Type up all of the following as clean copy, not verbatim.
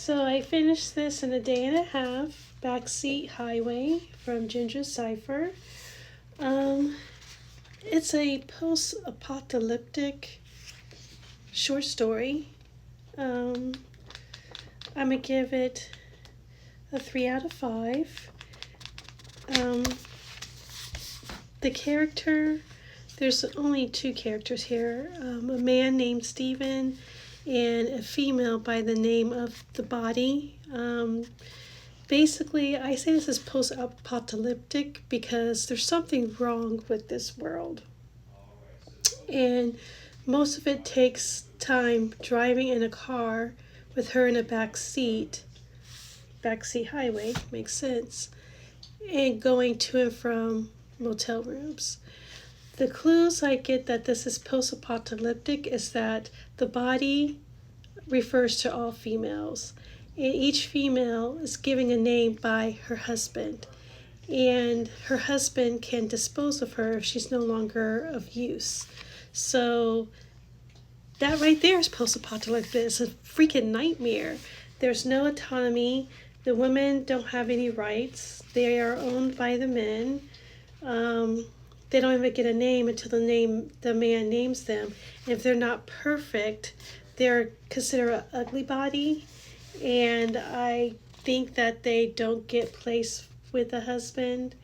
So I finished this in a day and a half. Backseat Highway from Ginger Cipher. Um, it's a post-apocalyptic short story. Um, I'm gonna give it a 3 out of 5. Um, the character, there's only 2 characters here. A man named Steven and a female by the name of the Body. Basically, I say this is post-apocalyptic because there's something wrong with this world. And most of it takes time driving in a car with her in a back seat. Backseat Highway makes sense. And going to and from motel rooms. The clues I get that this is post-apocalyptic is that the Body refers to all females, and each female is giving a name by her husband, and her husband can dispose of her if she's no longer of use. So that right there is post-apocalyptic. It's a freaking nightmare. There's no autonomy. The women don't have any rights. They are owned by the men. They don't even get a name until the man names them. And if they're not perfect, they're considered an ugly body. And I think that they don't get placed with a husband.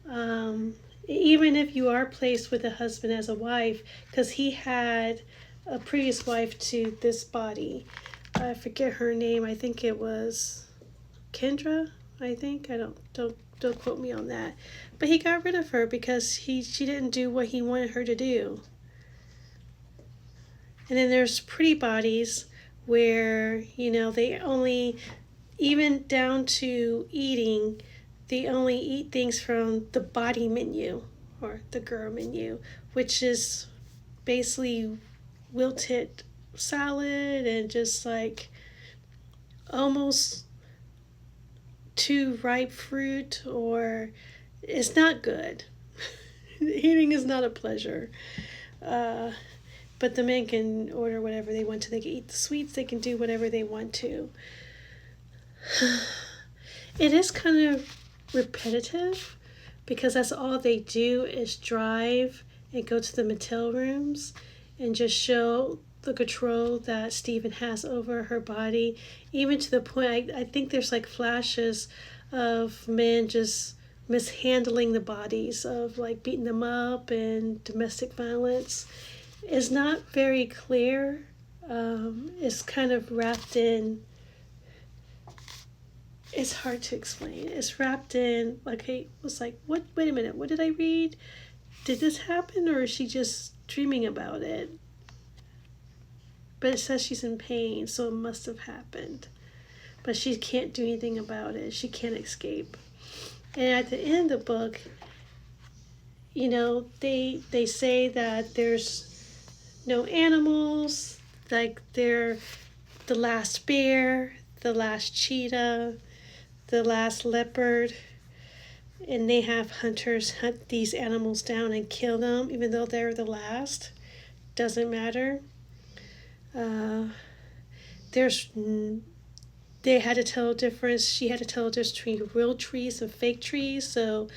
Even if you are placed with a husband as a wife, because he had a previous wife to this Body. I forget her name. I think it was Kendra. I think I don't quote me on that. But he got rid of her because she didn't do what he wanted her to do. And then there's pretty bodies where, they only, even down to eating, they only eat things from the body menu or the girl menu, which is basically wilted salad and just like almost too ripe fruit, or it's not good. Eating is not a pleasure. But the men can order whatever they want to. They can eat the sweets. They can do whatever they want to. It is kind of repetitive because that's all they do is drive and go to the motel rooms and just show the control that Steven has over her body, even to the point I think there's like flashes of men just mishandling the bodies, of like beating them up and domestic violence. It's not very clear. It's kind of wrapped in, it's hard to explain. It's wrapped in, like, I was like, what? Wait a minute, what did I read? Did this happen, or is she just dreaming about it? But it says she's in pain, so it must have happened. But she can't do anything about it. She can't escape. And at the end of the book, they say that there's no animals, like they're the last bear, the last cheetah, the last leopard, and they have hunters hunt these animals down and kill them, even though they're the last. Doesn't matter. They had to tell a difference. She had to tell a difference between real trees and fake trees. So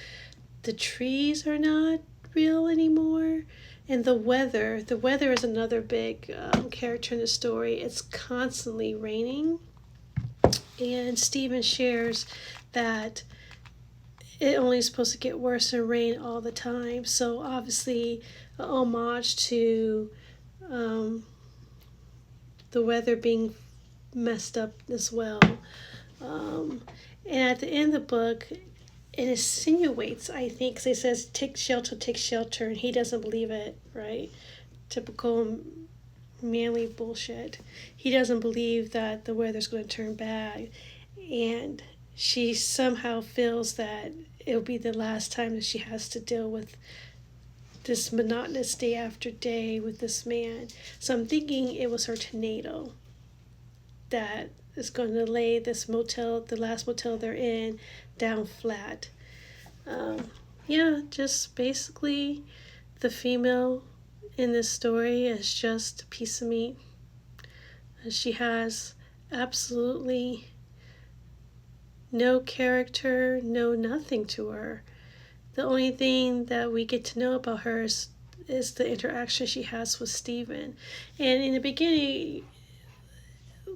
the trees are not real anymore. And the weather is another big character in the story. It's constantly raining. And Steven shares that it only is supposed to get worse and rain all the time. So obviously, an homage to the weather being messed up as well. And at the end of the book, it insinuates, I think, because it says, take shelter, and he doesn't believe it, right? Typical manly bullshit. He doesn't believe that the weather's going to turn bad. And she somehow feels that it'll be the last time that she has to deal with this monotonous day after day with this man. So I'm thinking it was her tornado that is going to lay this motel, the last motel they're in, down flat. Just basically the female in this story is just a piece of meat. She has absolutely no character, no nothing to her. The only thing that we get to know about her is the interaction she has with Steven. And in the beginning,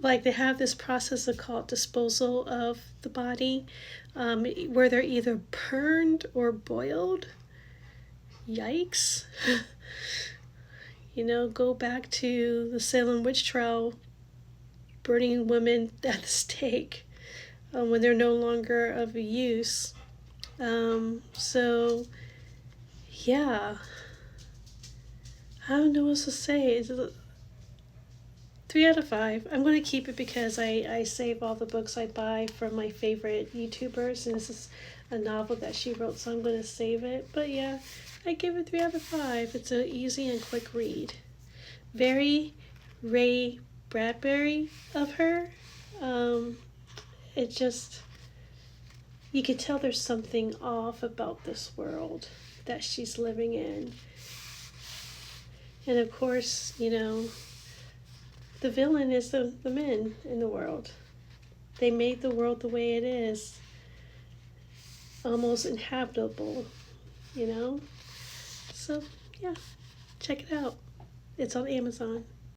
like they have this process called disposal of the body, where they're either burned or boiled. Yikes. Go back to the Salem witch trial, burning women at the stake when they're no longer of use. So, yeah, I don't know what else to say. It's 3 out of 5. I'm going to keep it because I save all the books I buy from my favorite YouTubers, and this is a novel that she wrote, so I'm going to save it. But yeah, I give it 3 out of 5. It's an easy and quick read. Very Ray Bradbury of her. It just, you could tell there's something off about this world that she's living in. And of course, the villain is the men in the world. They made the world the way it is, almost inhabitable, So, yeah, check it out. It's on Amazon.